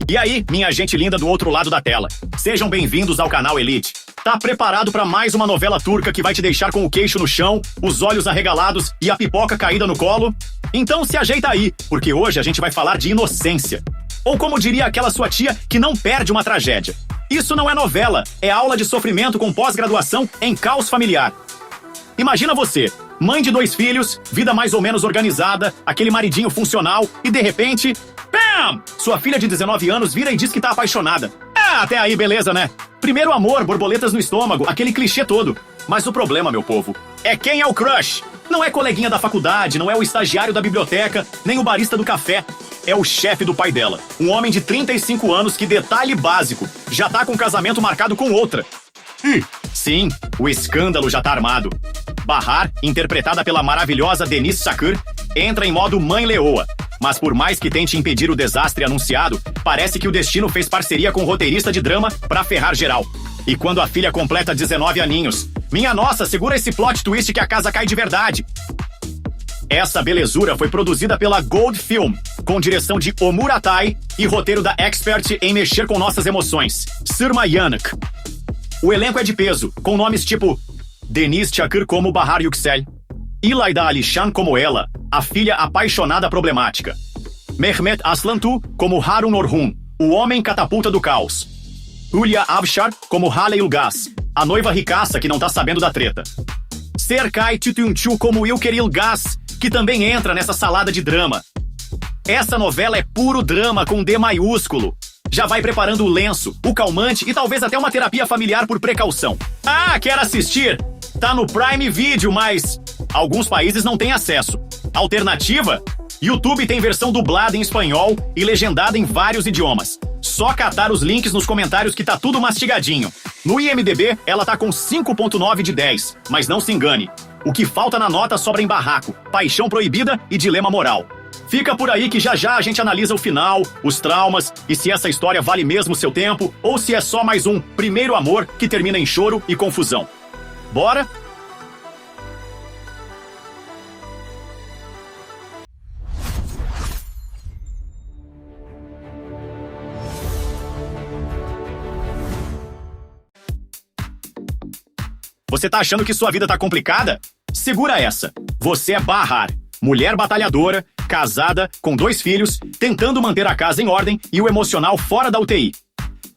E aí, minha gente linda do outro lado da tela. Sejam bem-vindos ao canal Elite. Tá preparado para mais uma novela turca que vai te deixar com o queixo no chão, os olhos arregalados e a pipoca caída no colo? Então se ajeita aí, porque hoje a gente vai falar de inocência. Ou como diria aquela sua tia que não perde uma tragédia. Isso não é novela, é aula de sofrimento com pós-graduação em caos familiar. Imagina você, mãe de 2 filhos, vida mais ou menos organizada, aquele maridinho funcional e de repente... Pam! Sua filha de 19 anos vira e diz que tá apaixonada. Até aí beleza, né? Primeiro amor, borboletas no estômago, aquele clichê todo. Mas o problema, meu povo, é quem é o crush. Não é coleguinha da faculdade, não é o estagiário da biblioteca, nem o barista do café. É o chefe do pai dela. Um homem de 35 anos que, detalhe básico, já tá com o casamento marcado com outra. Sim, o escândalo já tá armado. Bahar, interpretada pela maravilhosa Deniz Şakır, entra em modo mãe leoa. Mas por mais que tente impedir o desastre anunciado, parece que o destino fez parceria com o roteirista de drama pra ferrar geral. E quando a filha completa 19 aninhos, minha nossa, segura esse plot twist que a casa cai de verdade. Essa belezura foi produzida pela Gold Film, com direção de Omur Atay e roteiro da expert em mexer com nossas emoções, Sırma Yanık. O elenco é de peso, com nomes tipo Deniz Şakır como Bahar Yüksel, İlayda Alişan como ela, a filha apaixonada problemática, Mehmet Aslantu como Harun Orhun, o homem catapulta do caos, Hülya Avşar como Hale Ilgaz, a noiva ricaça que não tá sabendo da treta, Serkay Tütüncü como Ilker Ilgaz, que também entra nessa salada de drama. Essa novela é puro drama com D maiúsculo. Já vai preparando o lenço, o calmante e talvez até uma terapia familiar por precaução. Quer assistir? Tá no Prime Video, mas alguns países não têm acesso. Alternativa? YouTube tem versão dublada em espanhol e legendada em vários idiomas. Só catar os links nos comentários que tá tudo mastigadinho. No IMDb, ela tá com 5.9 de 10, mas não se engane. O que falta na nota sobra em barraco, paixão proibida e dilema moral. Fica por aí que já já a gente analisa o final, os traumas e se essa história vale mesmo seu tempo ou se é só mais um primeiro amor que termina em choro e confusão. Bora? Você tá achando que sua vida tá complicada? Segura essa. Você é Bahar, mulher batalhadora, casada, com 2 filhos, tentando manter a casa em ordem e o emocional fora da UTI.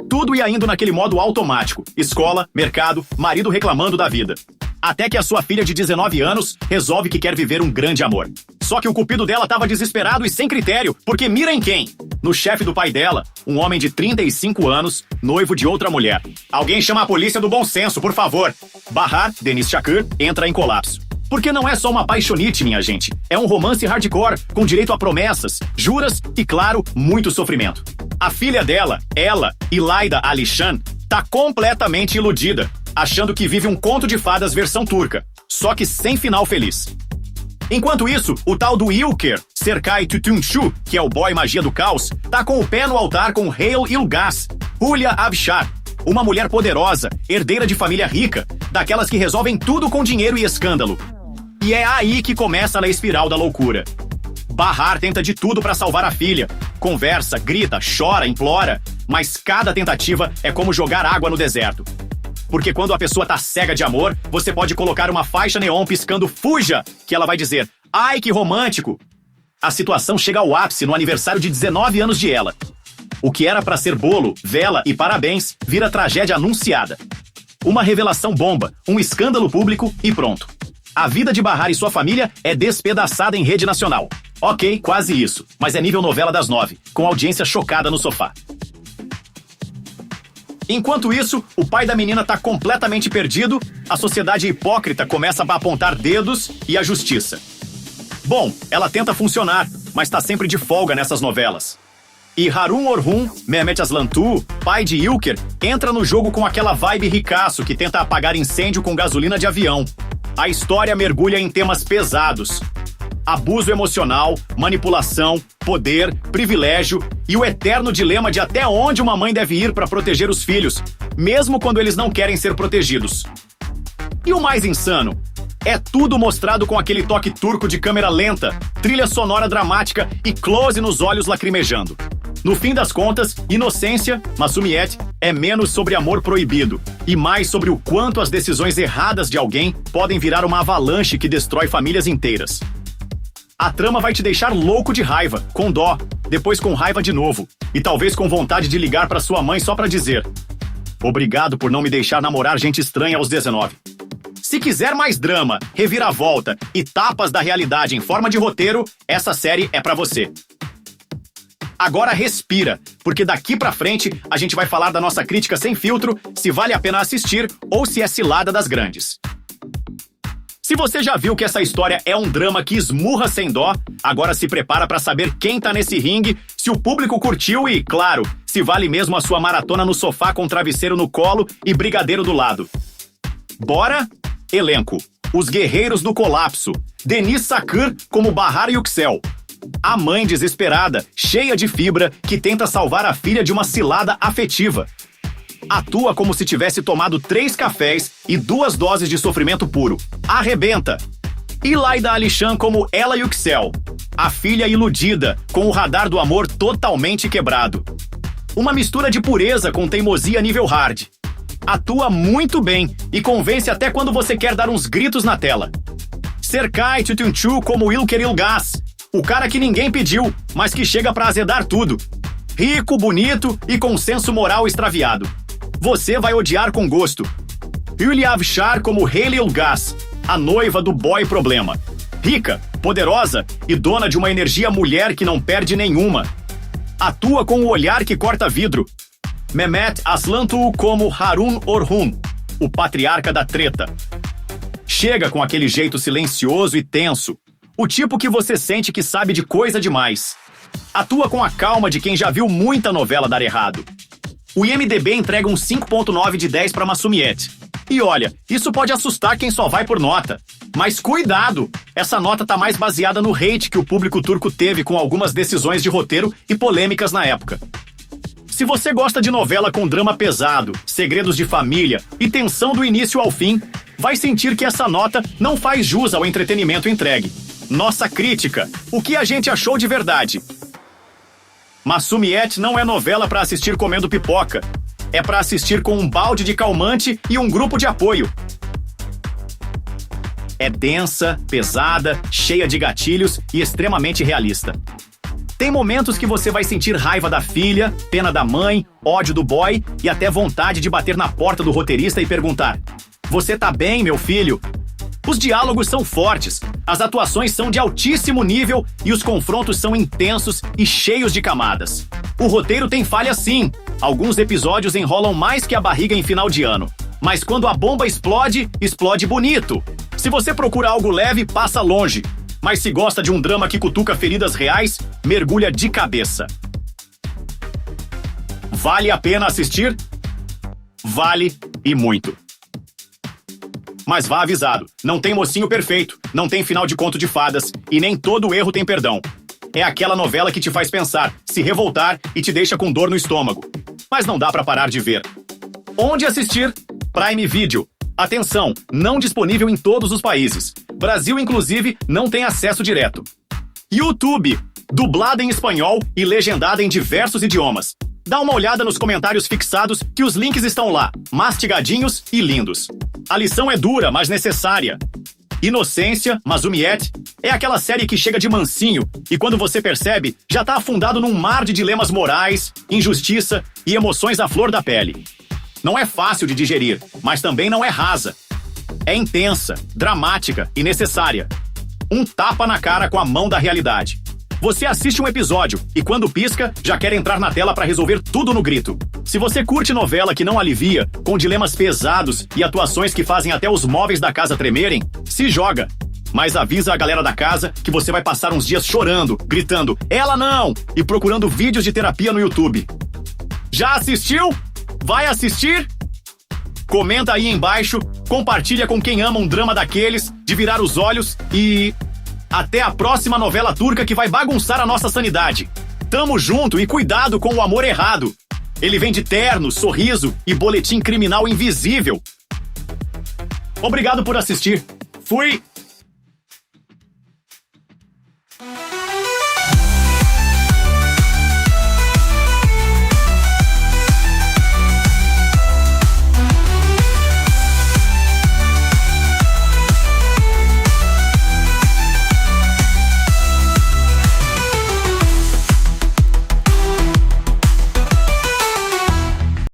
Tudo ia indo naquele modo automático. Escola, mercado, marido reclamando da vida. Até que a sua filha de 19 anos resolve que quer viver um grande amor. Só que o cupido dela tava desesperado e sem critério, porque mira em quem? No chefe do pai dela, um homem de 35 anos, noivo de outra mulher. Alguém chama a polícia do bom senso, por favor. Bahar, Deniz Şakır, entra em colapso. Porque não é só uma paixonite, minha gente. É um romance hardcore, com direito a promessas, juras e, claro, muito sofrimento. A filha dela, ela, İlayda Alişan, tá completamente iludida, achando que vive um conto de fadas versão turca, só que sem final feliz. Enquanto isso, o tal do Ilker, Serkay Tütüncü, que é o boy magia do caos, tá com o pé no altar com Hale Ilgaz, Hülya Avşar, uma mulher poderosa, herdeira de família rica, daquelas que resolvem tudo com dinheiro e escândalo. E é aí que começa a espiral da loucura. Bahar tenta de tudo pra salvar a filha. Conversa, grita, chora, implora, mas cada tentativa é como jogar água no deserto. Porque quando a pessoa tá cega de amor, você pode colocar uma faixa neon piscando "Fuja", que ela vai dizer "Ai, que romântico". A situação chega ao ápice no aniversário de 19 anos de ela. O que era pra ser bolo, vela e parabéns, vira tragédia anunciada. Uma revelação bomba, um escândalo público e pronto. A vida de Bahar e sua família é despedaçada em rede nacional. Ok, quase isso, mas é nível novela das 9, com audiência chocada no sofá. Enquanto isso, o pai da menina tá completamente perdido, a sociedade hipócrita começa a apontar dedos e a justiça. Bom, ela tenta funcionar, mas tá sempre de folga nessas novelas. E Harun Orhun, Mehmet Aslantu, pai de Ilker, entra no jogo com aquela vibe ricaço que tenta apagar incêndio com gasolina de avião. A história mergulha em temas pesados. Abuso emocional, manipulação, poder, privilégio e o eterno dilema de até onde uma mãe deve ir para proteger os filhos, mesmo quando eles não querem ser protegidos. E o mais insano, é tudo mostrado com aquele toque turco de câmera lenta, trilha sonora dramática e close nos olhos lacrimejando. No fim das contas, Inocência, Masumiete, é menos sobre amor proibido e mais sobre o quanto as decisões erradas de alguém podem virar uma avalanche que destrói famílias inteiras. A trama vai te deixar louco de raiva, com dó, depois com raiva de novo, e talvez com vontade de ligar pra sua mãe só pra dizer: obrigado por não me deixar namorar gente estranha aos 19. Se quiser mais drama, reviravolta e tapas da realidade em forma de roteiro, essa série é pra você. Agora respira, porque daqui pra frente a gente vai falar da nossa crítica sem filtro, se vale a pena assistir ou se é cilada das grandes. Se você já viu que essa história é um drama que esmurra sem dó, agora se prepara pra saber quem tá nesse ringue, se o público curtiu e, claro, se vale mesmo a sua maratona no sofá com travesseiro no colo e brigadeiro do lado. Bora? Elenco: Os Guerreiros do Colapso, Denise Sakir como Bahar Yüksel. A mãe desesperada, cheia de fibra, que tenta salvar a filha de uma cilada afetiva. Atua como se tivesse tomado 3 cafés e 2 doses de sofrimento puro. Arrebenta! Ilayda Alişan como Ela Yüksel, a filha iludida, com o radar do amor totalmente quebrado. Uma mistura de pureza com teimosia nível hard. Atua muito bem e convence até quando você quer dar uns gritos na tela. Serkay Tutuncu como İlker Ilgaz, o cara que ninguém pediu, mas que chega pra azedar tudo. Rico, bonito e com senso moral extraviado. Você vai odiar com gosto. Hülya Avşar como Hayley Ilgaz, a noiva do boy problema. Rica, poderosa e dona de uma energia mulher que não perde nenhuma. Atua com o olhar que corta vidro. Mehmet Aslantu como Harun Orhun, o patriarca da treta. Chega com aquele jeito silencioso e tenso, o tipo que você sente que sabe de coisa demais. Atua com a calma de quem já viu muita novela dar errado. O IMDb entrega um 5.9 de 10 para Masumiete. E olha, isso pode assustar quem só vai por nota. Mas cuidado! Essa nota tá mais baseada no hate que o público turco teve com algumas decisões de roteiro e polêmicas na época. Se você gosta de novela com drama pesado, segredos de família e tensão do início ao fim, vai sentir que essa nota não faz jus ao entretenimento entregue. Nossa crítica: o que a gente achou de verdade? Masumiete não é novela pra assistir comendo pipoca. É pra assistir com um balde de calmante e um grupo de apoio. É densa, pesada, cheia de gatilhos e extremamente realista. Tem momentos que você vai sentir raiva da filha, pena da mãe, ódio do boy e até vontade de bater na porta do roteirista e perguntar: você tá bem, meu filho? Os diálogos são fortes, as atuações são de altíssimo nível e os confrontos são intensos e cheios de camadas. O roteiro tem falha sim, alguns episódios enrolam mais que a barriga em final de ano. Mas quando a bomba explode, explode bonito. Se você procura algo leve, passa longe. Mas se gosta de um drama que cutuca feridas reais, mergulha de cabeça. Vale a pena assistir? Vale e muito. Mas vá avisado, não tem mocinho perfeito, não tem final de conto de fadas e nem todo erro tem perdão. É aquela novela que te faz pensar, se revoltar e te deixa com dor no estômago. Mas não dá pra parar de ver. Onde assistir? Prime Video. Atenção, não disponível em todos os países. Brasil, inclusive, não tem acesso direto. YouTube. Dublada em espanhol e legendada em diversos idiomas. Dá uma olhada nos comentários fixados que os links estão lá, mastigadinhos e lindos. A lição é dura, mas necessária. Inocência, Masumiete, é aquela série que chega de mansinho e quando você percebe, já tá afundado num mar de dilemas morais, injustiça e emoções à flor da pele. Não é fácil de digerir, mas também não é rasa. É intensa, dramática e necessária. Um tapa na cara com a mão da realidade. Você assiste um episódio e quando pisca, já quer entrar na tela pra resolver tudo no grito. Se você curte novela que não alivia, com dilemas pesados e atuações que fazem até os móveis da casa tremerem, se joga. Mas avisa a galera da casa que você vai passar uns dias chorando, gritando "ela não!" e procurando vídeos de terapia no YouTube. Já assistiu? Vai assistir? Comenta aí embaixo, compartilha com quem ama um drama daqueles, de virar os olhos e... até a próxima novela turca que vai bagunçar a nossa sanidade. Tamo junto e cuidado com o amor errado. Ele vem de terno, sorriso e boletim criminal invisível. Obrigado por assistir. Fui!